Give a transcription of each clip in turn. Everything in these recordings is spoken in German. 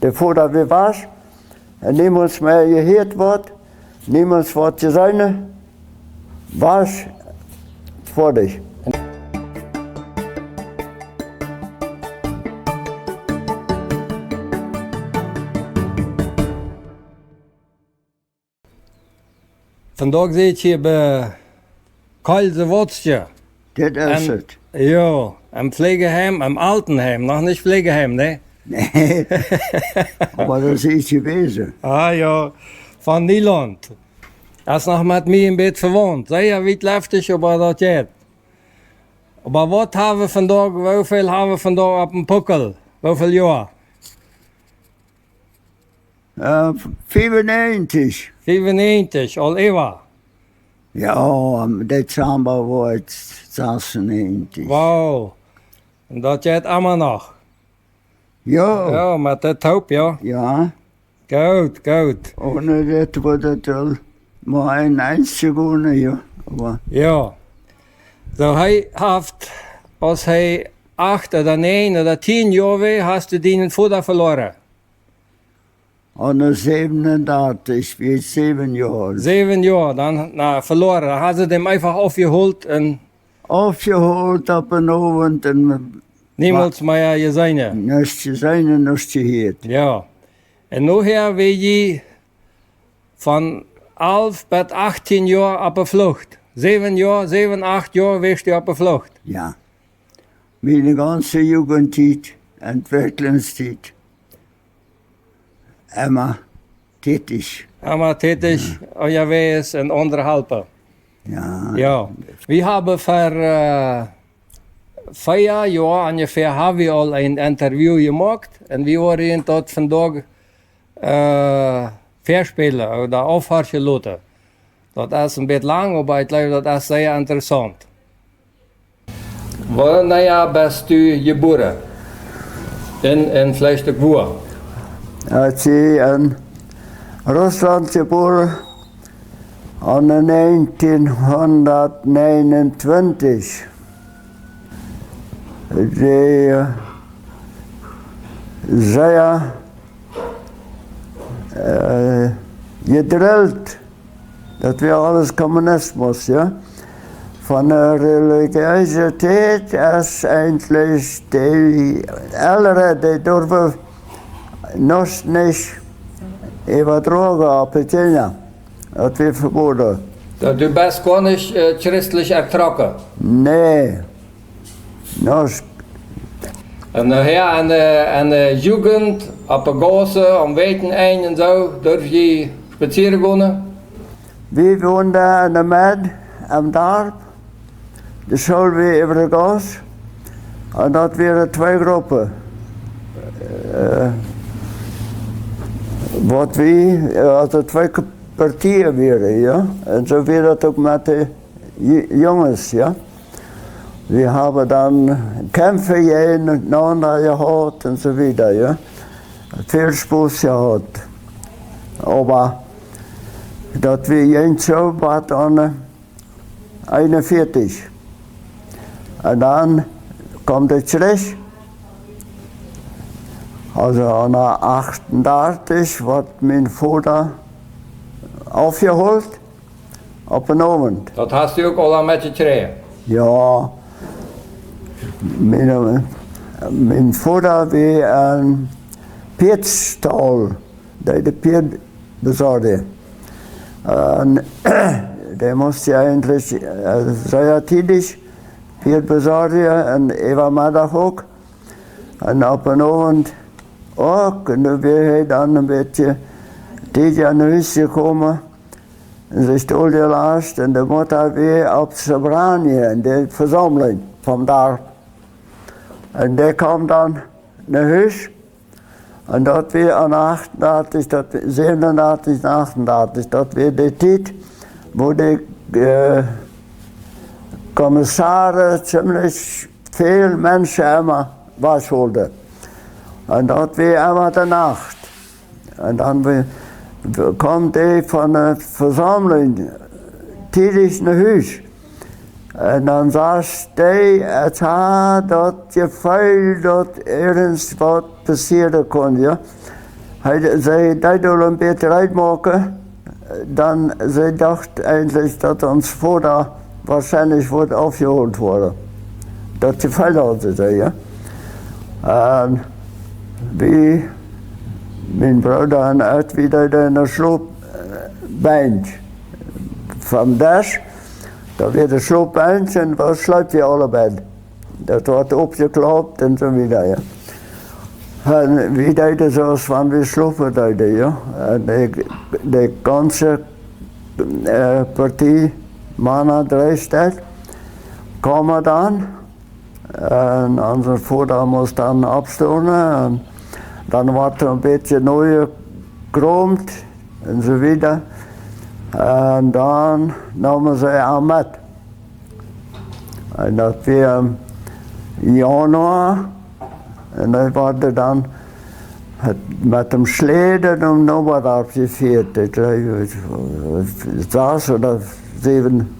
der Vater wie was, niemand mehr gehört wird, niemand wird gesehen, was vor dich. Vandaag zit je bij Karlse Wortje. Das ist es. Ja, im Pflegeheim, im Altenheim, noch nicht Pflegeheim, ne? Nee, aber das ist gewesen. Ah ja, von Nieland. Er ist noch mit mir im Bett verwohnt. Sehr weit läuftig, aber das geht. Aber was haben wir vandaag, hoeveel haben wir vandaag op een pukkel? Hoeveel jaar? 95. 95, al eeuwen. Ja, im Dezember war es 96. Wauw. En dat geht immer noch. Ja, Ja, met dit hoop, ja. ja. Goed, goed. Ohne das wurde das mal ein einziger geworden, ja. Aber Ja. So, hij heeft, als hij 8 oder 9 oder 10 jaar was, hast du deinen Vater verloren. an der 37, wie 7 Jahre. 7 jaar, dan verloren. Dan had ze hem einfach aufgeholt en Aufgeholt ab und Abend und niemals meer gezien. nicht zu sein und nicht zu hören. Ja. En nu her wil je van 11 bis 18 jaar op de vlucht. 7 jaar, 7, 8 jaar wees je op de vlucht. Ja. Meine ganze Jugendzeit, Entwicklungszeit, immer tätig. Allemaal tätig onderwees en onderhelpen. Ja. Ja. We hebben voor 4 jaar ongeveer hebben we al een interview gemaakt. En we waren tot vandaag verspelen oder aufhören lassen. Das ist ein bisschen lang, aber ich glaube, das ist sehr interessant. Wann bist du geboren? In Fleischstück-Wur? Als ich in Russland geboren, an 1929. Die sehr gedrillt. Das wäre alles Kommunismus, ja. Von der Religiosität ist eigentlich die Älteren, die dürfen noch nicht übertragen auf die Kinder. Das wird verboten. Du bist gar nicht christlich ertrocken. Nee, noch. En nachher an der Jugend, op de Gasse, am Weten ein und so, darf je spazieren gehen? Wir wohnen da in der Med, am Dorf. Die Schule wie über die Gasse. Und das wären 2 Gruppen. Was wir, also 2 Partien wären, ja. Und so wird das auch mit den Jungs, ja. Wir haben dann Kämpfe gegeneinander gehabt und so weiter, ja. Viel Spaß gehabt. Aber das wir jeden so war dann 41. Und dann kommt der Strich. Also an der 38 wird mein Vater aufgeholt, auf den Abend. Das hast du auch al met je gekregen? Ja, mein Vater war ein Pietstall, der Piet besorgte. Der musste eigentlich sehr tätig Piet besorgen und Eva Mittag auch. Und auf den Abend auch. Und dann bin ich dann ein bisschen tätig an den Haus gekommen. Und sich dort gelassen. Und die Mutter war auf Sabranie, in der Versammlung vom Dorf. Und der kam dann nach Haus. Und dort war an 88, 87, 88, dort war die Zeit, wo die Kommissare ziemlich viele Menschen immer was wollten. Und dort war immer die Nacht. Und dann kommt die von der Versammlung tätig nach Haus. Und dann sagst du, es hat dort Gefühl, dass irgendwas passieren kann. Ja? Zij deed al een beetje uitmaken. Dan zij dacht eigenlijk dat ons vader waarschijnlijk wordt afgehoord worden. Dat ze veel hadden, zei je. En wie, mijn broer en ik, wie deden een sloopband van Dash. Dat werd een sloopband en daar sluit je allebei. Dat wordt opgeklapt en zo weer. Ja. En wie deden zoals van we slopen deden, ja. En de ganze partij, mannen, drijftijd, kwamen dan. En onze vader moest dan opstonen. En dan werd er een beetje neu gekroomd en zo weer. En dan namen ze aan met. En dat weer in januari. En dan waren dan met hem sleden om nog wat afgeveerd. Ik geloof 6 of 7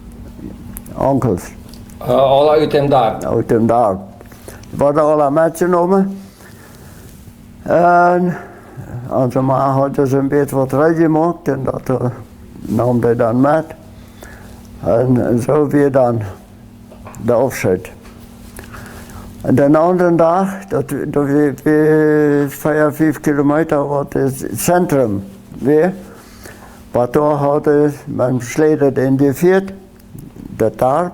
onkels. Al uit hem daar. Uit hem daar. Die worden alle metgenomen. En onze ma had dus een beetje wat gemaakt en dat nam hij dan met. En zo weer dan de afscheid. En de andere dag, dat we 5 kilometer wat het centrum weer. Maar toen hadden mijn sleden in de viert, dat daar.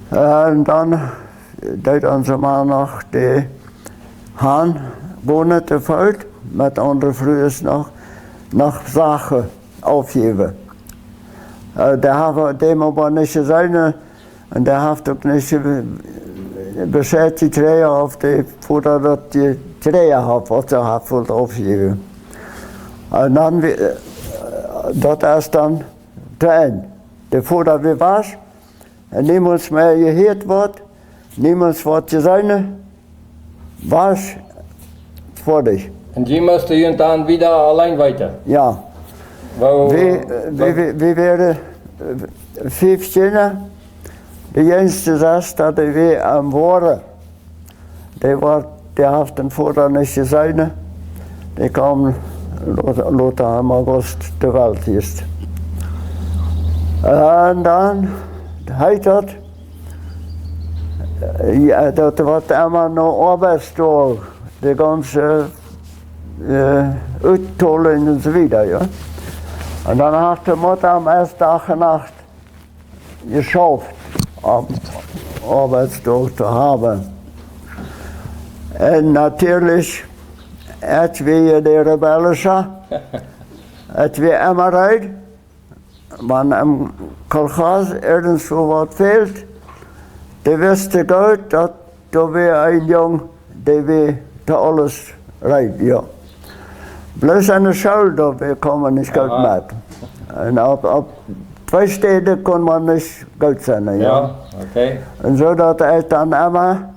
En dan deed onze man nog de haan wonen te vuil, met andere vrouwen nog zaken afgeven. Daar hebben we niet gezien en daar heeft ook niet bezet die treien of voordat die treien had wat ze had voor het afgeven. En dan, dat is dan te eind. Voordat we was, en niemand meer gehoord wordt, niemand wat je zijn, was voor dich. En die moesten jullie dan weer alleen weiter. Ja. We werden 5 kinderen. De jongste zes dat hij weer aan worden. Die heeft een vader niet gezien. Die kwam later in augustus de welt eerst. En dan, hij dat wordt allemaal nog arbeidsdag. De ganze uittolling en zo weer. Ja. En dan had de moeder am eerste dag en nacht geschaft om arbeidsdag te hebben. En natuurlijk, het weer de rebellen, het weer immer uit. Maar een kolgas ergens voor wat veelt, die wisten goed dat er weer een jong die weer te alles rijdt, ja. Bloos aan de schouder, we komen niet goed met. En op 2 steden kon man niet goed zijn, ja. Ja, oké. En zodat hij dan Emma,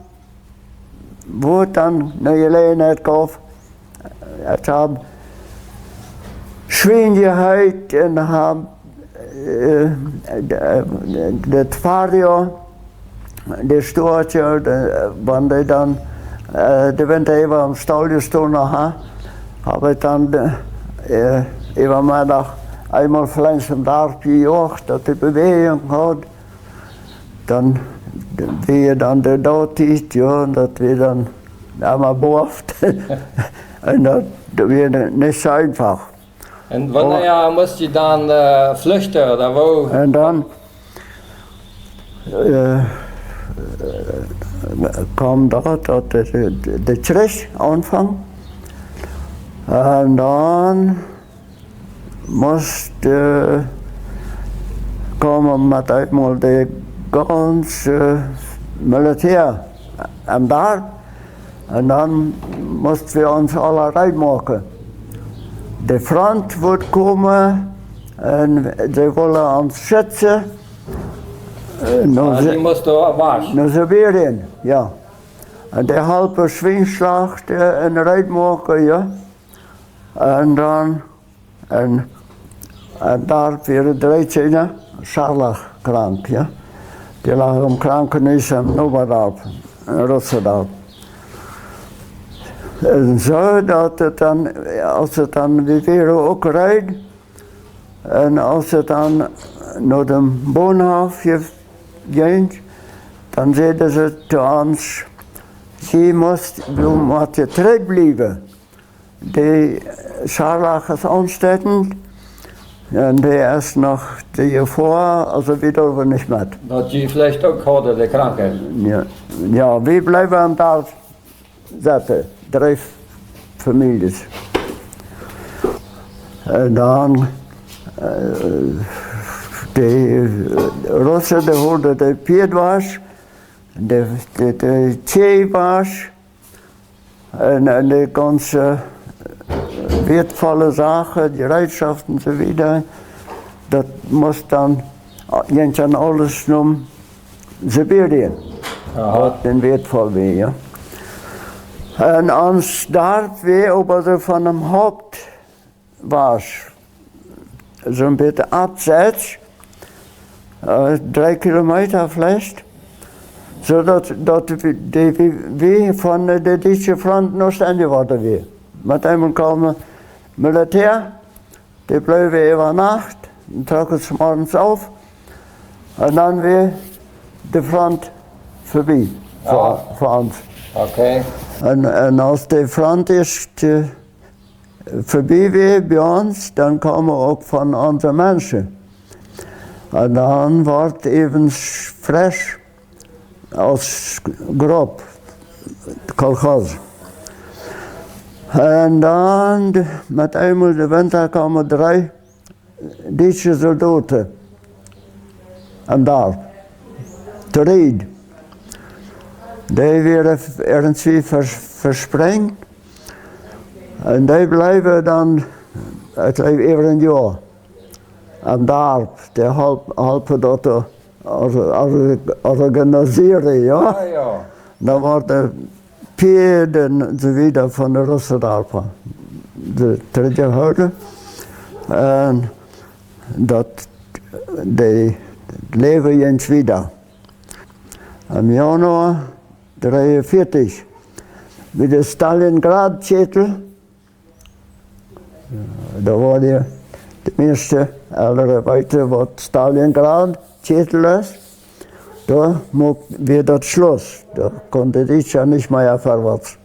wordt dan naar je gelegenheid kocht, het had schwingeheid en had het vario, de stoortje, wanneer dan de winter even am stal gestonden had, heb ik dan even middag eenmaal flens een dag gejocht dat de beweging had. Dan weer dan de doodtijd, ja, dat weer dan allemaal boft. En dat weer niet zo einfach. En wanneer moest je dan vluchten? En dan kwam dat de terug aanvang. En dan moest komen met eenmaal de ganse militair en daar. En dan moesten we ons alle rijden maken. De front wordt komen en ze willen ons schützen. Die moesten waars. Nou ze weer in, ja. En de halve swingslag en rijden maken, ja. En dan, en daar weer 3 kinderen, zalig krank, ja. Die lagen om krankenhuis en Noordorp, in Rotterdam. En zo dat het dan, als het dan weer ook rijdt, en als het dan naar de boonhafje ging, dan zeiden ze tegen ons, je moet je terug blijven. Die zaarlagers aanstecken, en die is nog die voor, also wieder we niet met. Dat je vielleicht ook hadden, de krankheid. Ja, ja, we blijven aan daar zitten, 3 families. En dan, de Russen die hadden de Piedwas, de Tjewas, en die ganze wertvolle Sachen, die Gerätschaften und so weiter, das muss dann an alles nach Sibirien. Aha. Den wertvoll weer, ja. En ons daar weer op de van hem hoofd was, zo'n beetje afzet, 3 kilometer vielleicht, zodat we van de Duitse front nog steeds worden weer. Met hem komen militair, die bleven even nacht, trokken ze morgens af, en dan weer de front voorbij, voor ons. Oké. En als de front is voorbij weer bij ons, dan komen ook van onze mensen. En dan wordt even fris als grob, kolkhoz. En dan met eenmaal de winter komen 3 Duitse soldaten aan daar, te rijden. Die werden ergens versprengt en die blijven dan even een jaar. En daar, die helpen dat organiseren, ja. Ja, ja. Dan worden paarden en zo weer van de Russen daarvan. De teruggehouden. En dat die leven eens weer. In januar 43, bij de Stalingrad-zetel, daar waren je de meeste ouderen weten wat Stalingrad-zetel is. Daar weer dat Schloss, daar kon de Duitsers niet meer voorwaarts.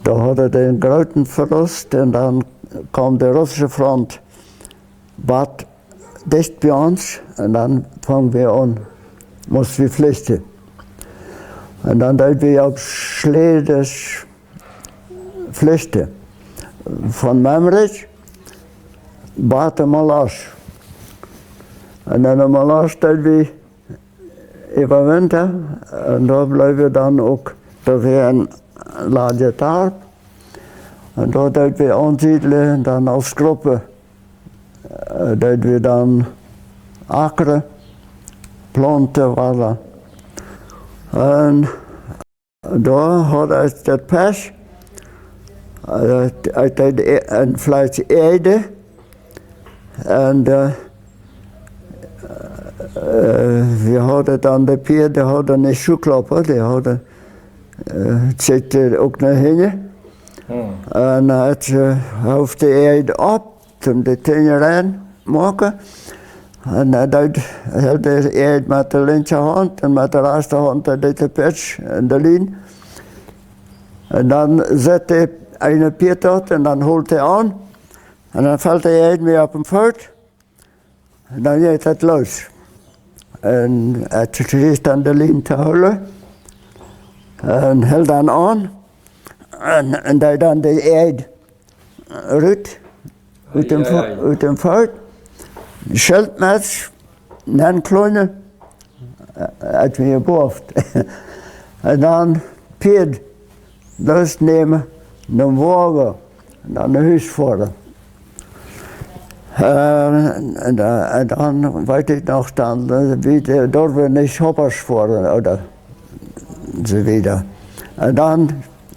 Daar hadden ze een grote verlust en dan kwam de Russische front wat dicht bij ons en dan vangen we aan, moesten we vluchten. En dan deden we op sledes vluchten. Van Memrich, Bad Malas. En dan in Malas deden we even winter. En daar bleven we dan ook, daar weer een laadje tarp. En daar deden we aansiedelen, dan als groepen deden we dan akkeren, planten waren. En daar hadden we dat pers, uit een fluitje ede. En we hadden dan de pier, die hadden een schoeklappen, die hadden, het zit ook naar hinnen. En het hoofd de ede op, toen de tinnen maken. En hij hield de eed met de linkerhand en met de rechterhand deed de pitch en de lijn. En dan zet hij een piet uit en dan holt hij aan. En dan valt de eed mee op hem voet. En dan gaat het los. En het is dan de lijn te houden. En hield dan aan. En hij dan de eed uit hem voet. Schildmes, een kleine, uit mijn hoofd. En dan pied losnemen, dan wagen, dan een huis voeren. En dan weet ik nog, dan door we niet shoppers voeren, oder zo wieder. En dan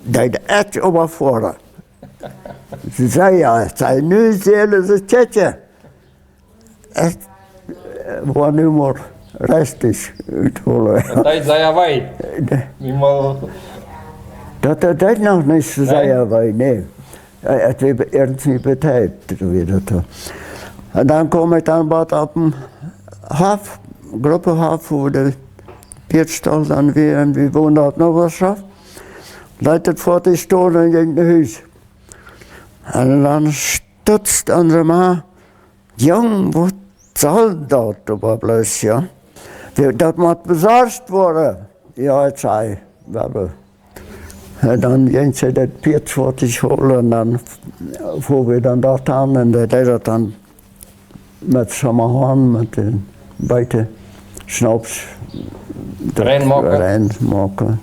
deed het over voeren. Ze zei ja, het zijn nu zelen ze tjetje. Het was nu maar restig uitholen. Dat zei je wij. Dat deed nog niet zo zeggen wij, nee. Het werd irgendwie beteiligt wieder. En dan kom ik dan wat op een haf, gruppenhaf, wo de Biertstal dan weer en we woonden op Noverschaf. Leidt het voor die stoel in het huis. En dan stutst andere ma, jong, wat zal dat op plus, ja? Dat moet bezorgd worden. Ja, het zei, we hebben. En dan ging ze dat Biertswortig holen en dan voeren we dan dat aan en dat deed dat dan met Sommerhorn, met de buiten snaps. Reinmaken.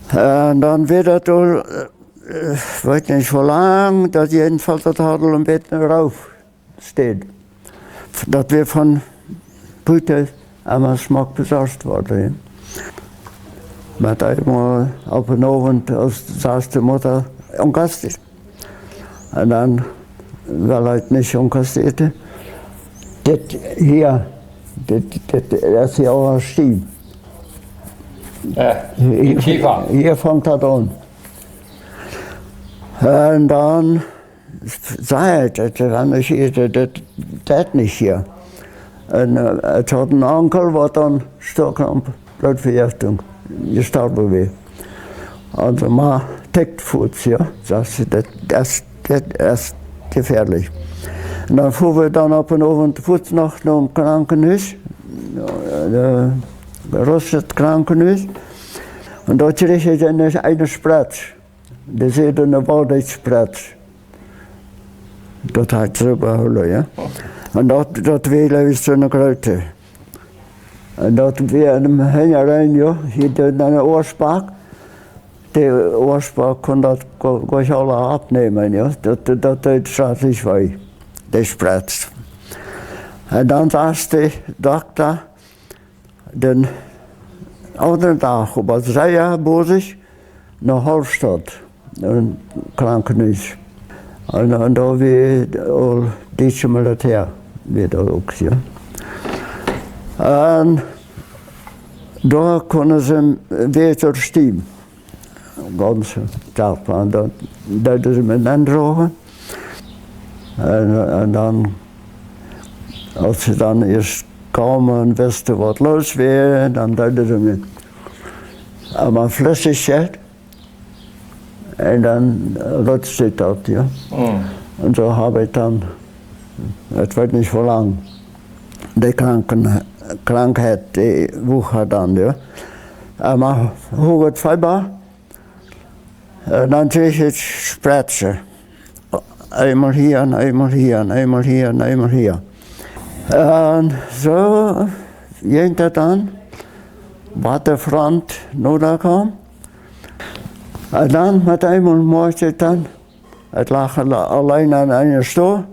En dan werd het al, weet niet hoe lang, dat jedenfalls dat had al een beetje rauf staat. Dat we van buiten allemaal smak bezorgd worden. Met eenmaal op een avond als de moeder onkasteerd. En dan wel uit niet onkasteerd. Dit hier, dat is hier al een stiem. Hier vangt dat aan. En dan zei het, dan is hier dat niet hier. En het had een onkel wat dan stokken bloedvergiftiging gestorven weer. Also maar tikt voets, ja. Dat is gefährlich. En dan voeren we dan op een avond voets nog naar een krankenhuis. Gerustet Krankenhuis. Und dort kreeg ich eine Spritz. Das ist eine Baudichtspritz. Das hat sie behouden, ja. Und dort wählen wir so eine Kröte. Und dort wir in dem Hängerein, ja, hier eine Ohrspark. Der Ohrspark kann das gleich alle abnehmen, ja. Das tut schrecklich weh, die Spritz. Und dann saß der Doktor, den andere dag op 3 jaar bezig naar Halfstad, een krankenhuis. En daar weer al Duitse militair, weer daar ook, ja. En daar konden ze weer door steam. Ganse dag, en dat deden ze met aandragen. En dan, als ze dan eerst kwamen en wisten wat los was, dan deden ze me allemaal Flüssigkeit. En dan rutste dat, ja. En zo heb ik dan, het weet niet hoe lang, die krankheid, die woeg dan, ja. Maar hoe het verder, dan kreeg ik spritsen. Eenmaal hier en eenmaal hier en eenmaal hier en eenmaal hier. En zo ging het dan, wat de front nodig kwam. En dan met eenmaal moest het dan, het lag alleen aan een stoel.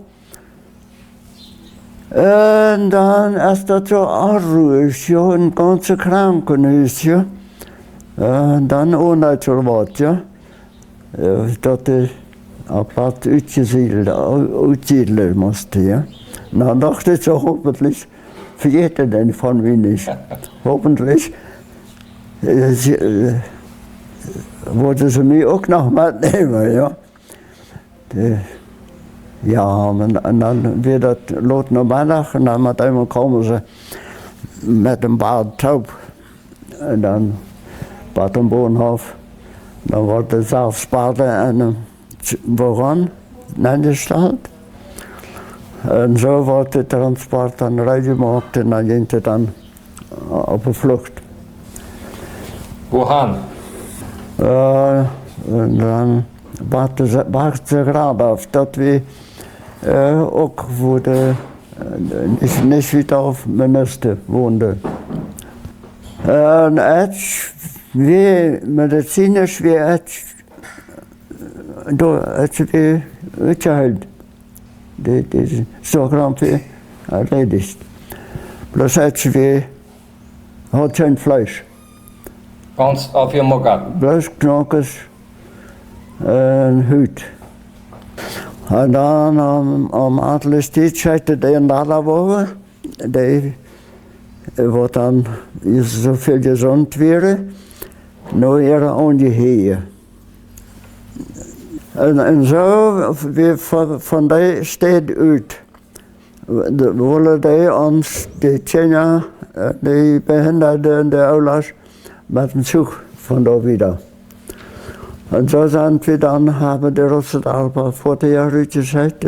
En dan is dat zo arroes, ja, een ganse krankenhuis, ja. En dan onuit zo wat, ja. Dat is apart uitziedelen moest, ja. Nou, dacht ik zo, hoffentlich vergeten den van wie niet. Hoffentlich worden ze mij ook nog metnemen, ja. Ja, en dan weer dat lot naar middag en dan met eenmaal komen ze met een baard taub. En dan bij een boonhof, dan wordt het zelfs spaden en een wagon neergesteld. En zo wordt de transport dan rijgemaakt en dan ging het dan op een vlucht. Wohan? En dan wacht ze graag af dat we ook voor de niet weer op minister woonden. En het weer medicinisch weer het weer uitgehaald. Dit is zogenaamd weer erledigd. Plus het weer had geen vlees. Ganz auf je mokat. Plus knokkers en huid. En dan om aantal tijd die in de wogen, die wordt dan zoveel gezond weer. nu er ongeheer. En zo, we van die stad uit, willen die ons, die Tjener, die Behinderten in de aulas, met een zoek van daar wieder. En zo zijn we dan, hebben de Russen al paar 40 jaar uitgezet.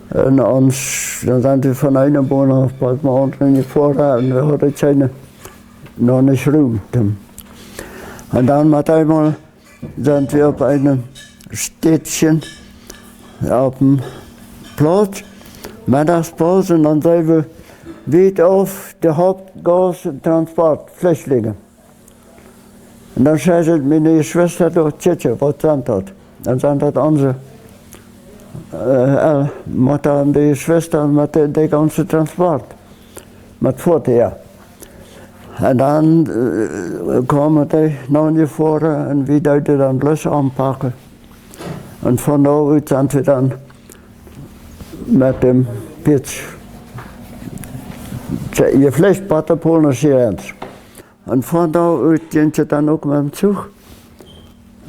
En ons, dan zijn we van een boon af, wat we anderen niet voor en we hadden Tjener nog niet ruimte. En dan met eenmaal zijn we op een steedje, op een plaats, middagspauze, en dan zijn we weit auf de Hauptgastransport, Flüchtlinge. En dan zei ze, meine Schwester door Tjetje, wat zijn dat? Dan zijn dat onze, met die Schwester met de ganze Transport, met voertuig. En dan kwamen die naar je voren en we deden dan bus aanpakken. En van daaruit zijn we dan met dem pitch. Je vliegpad naar Polen-Sirens. En van daaruit ging je dan ook met hem zoek.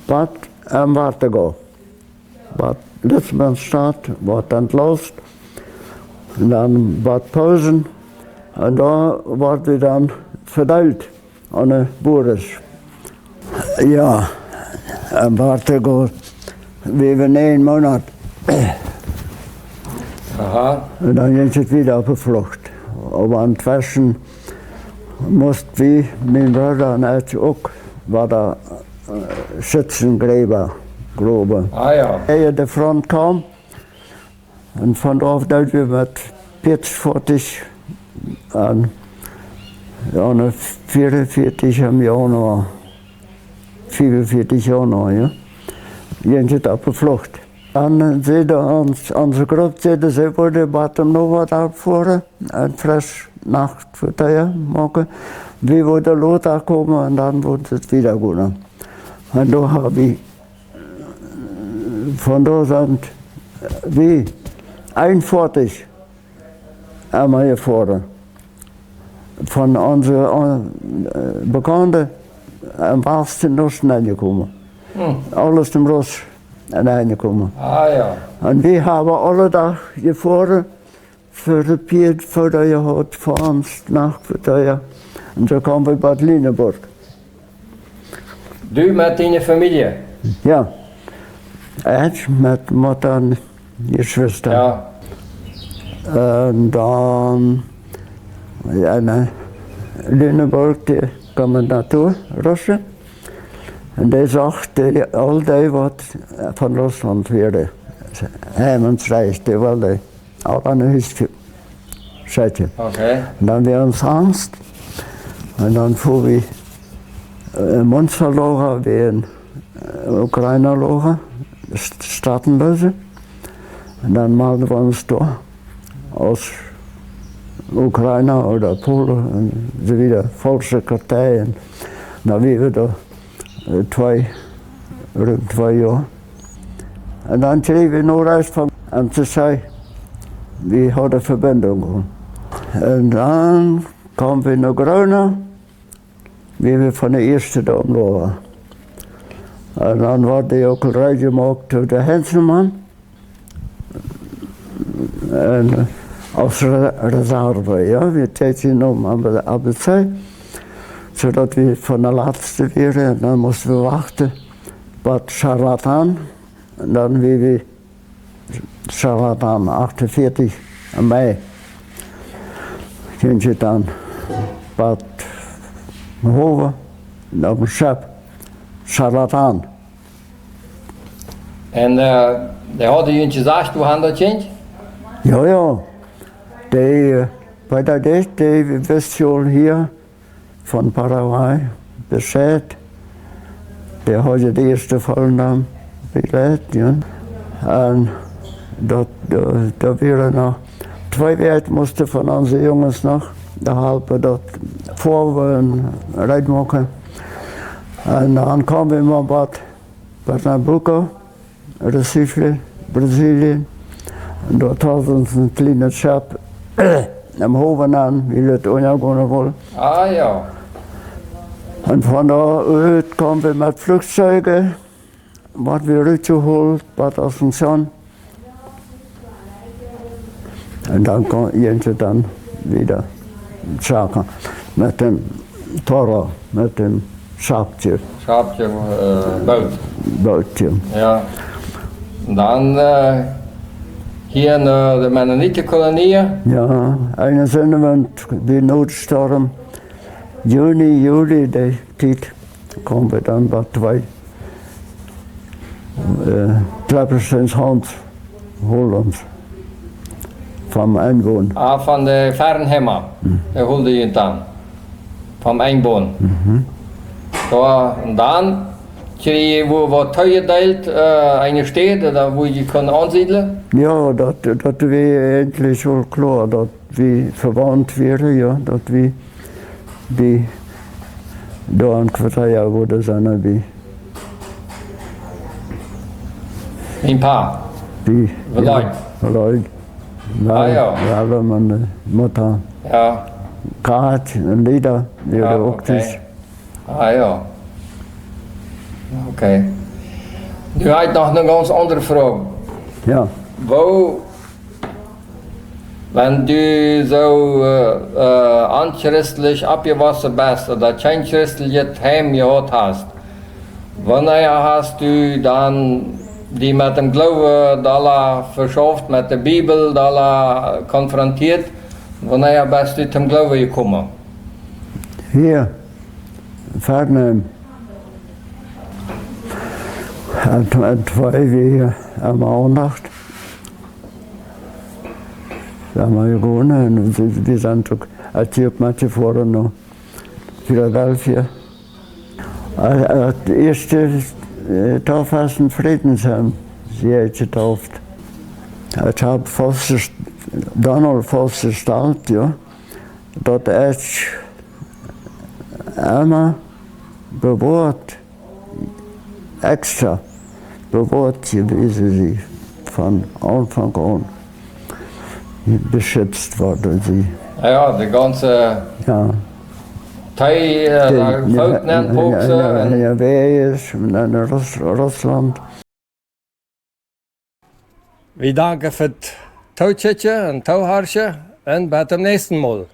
Bad en Watergoo. Bad Litzmannstraat, wat entloost. En dan Bad Pausen. En daar worden we dan verdeeld aan de boeren. Ja, en Watergoo, we hebben 1 maand. Aha. En dan ging het weer op de vlucht. Op aan het westen moesten we, mijn broer en ik ook, waar de schützengräber groben. Ah ja. Eer de front kwam, en vanaf dat we met 40 en ja, 44 januar, 44 januar, ja, ging het op de vlucht. En onze groep zeiden, ze worden hem nog wat uitvoeren en fris nachtvertellen maken. We worden later komen en dan wordt het weer goed. En daar hebben we, vandaar zijn we 41 einmal gefahren. Van onze bekenden am wahrsten noch schnell gekommen. Alles im Ross reingekommen. Ah ja. En we hebben alle dag gefahren voor de Piet, voordat je had, voor ons nachtvertellen. En zo kwamen we bij Lineburg. Du met je familie? Ja, ik met dan je zuster. Ja. En dan, ja, Lineburg, die kwam naartoe, Russen. En die zag al die wat van Rusland weer hemensreis, die wilde al aan huis zetten. Oké. En dan weer ons angst. En dan voer we in Monster logen, weer in Oekraïne logen, stratenlozen. En dan melden we ons door als Oekraïne oder Polen en zo weer Volkspartij. En dan weer we ruim 2 jaar. En dan kregen we nog reis van en ze zei, we hadden verbinding. En dan kwamen we naar Groningen, wie we van de eerste dag waren. En dan werd hij ook een rij gemaakt door de Henselman. En als reserve, ja, we tijden om aan de ABC. Zodat we van de laatste weer, en dan moesten we wachten wat Charlatan. En dan weer we Charlatan 48 mei. Ging je dan Bad Hoven, op een schip, Charlatan. En die hadden je gezegd, hoe had dat kind? Ja, ja. Bij dat is, die wist je al hier van Paraguay Bescheid. Die had je de eerste volnaam begeleid. Ja. En dat waren nog 2 weken moesten van onze jongens nog. Daar helpen dat voor we een rijd maken. En dan kwamen we maar wat Pernambuco, Recife, Brazilië. En dat was ons een kleine schap am Hoven aan, wie het onjaar willen. Ah ja. Und von da uit kommen wir mit Flugzeugen, was wir rübergeholt, Bad Asunción. Und dann gehen sie dann wieder Sachen mit dem Toro, mit dem Schaapje, Schaapje, Boot. Bootje. Ja. En dan hier naar de Mennonitenkolonie. Ja, eine Sonnenwand, wie Notsturm, Juni, Juli, die Zeit, kommen wir dann bei 2 Treppers ins Hand, holen uns vom Einwohner. Ah, van de Fernhemmer. Daar holde je het dan. Van Einboon. Ja, en dan, wo wat uitgedeeld, eine Stede, da wo je kon ansiedeln. Ja, dat wir endlich wohl klar, dass wir verwandt wären, ja, dass wir die da ein Quartier wurde sein, wie Een paar. die Leute. Leute. Ah, ja. Ja, wenn meine Mutter Ja. Kart und Lieder, die Ja, auch oké. ist. Ah ja. Oké. Nu heb ik nog een ganz andere vraag. Ja, Wo, wenn du so anchristlich abgewachsen bist oder kein christliches Heim gehabt hast, wann hast du dann die mit dem Glauben da verschafft, mit der Bibel da konfrontiert, wann bist du zum Glauben gekommen? hier, Fernheim. Und 2 wir am Aunacht. Da haben wir gewonnen und wir sind als Jugendliche vorher noch Philadelphia. Das erste Taufhaus in Friedensheim, sie hat getauft. Ich habe Donald festgestellt, ja, dass ich immer bewahrt, extra bewahrt gewesen sie von Anfang an. Beschützt worden sie. Ja, die ganze Ja. Thai, Volk nennt Boxen. Ja, wer ist in Russland. Wir danken für das Touchetje und Touwharsje und bis zum nächsten Mal.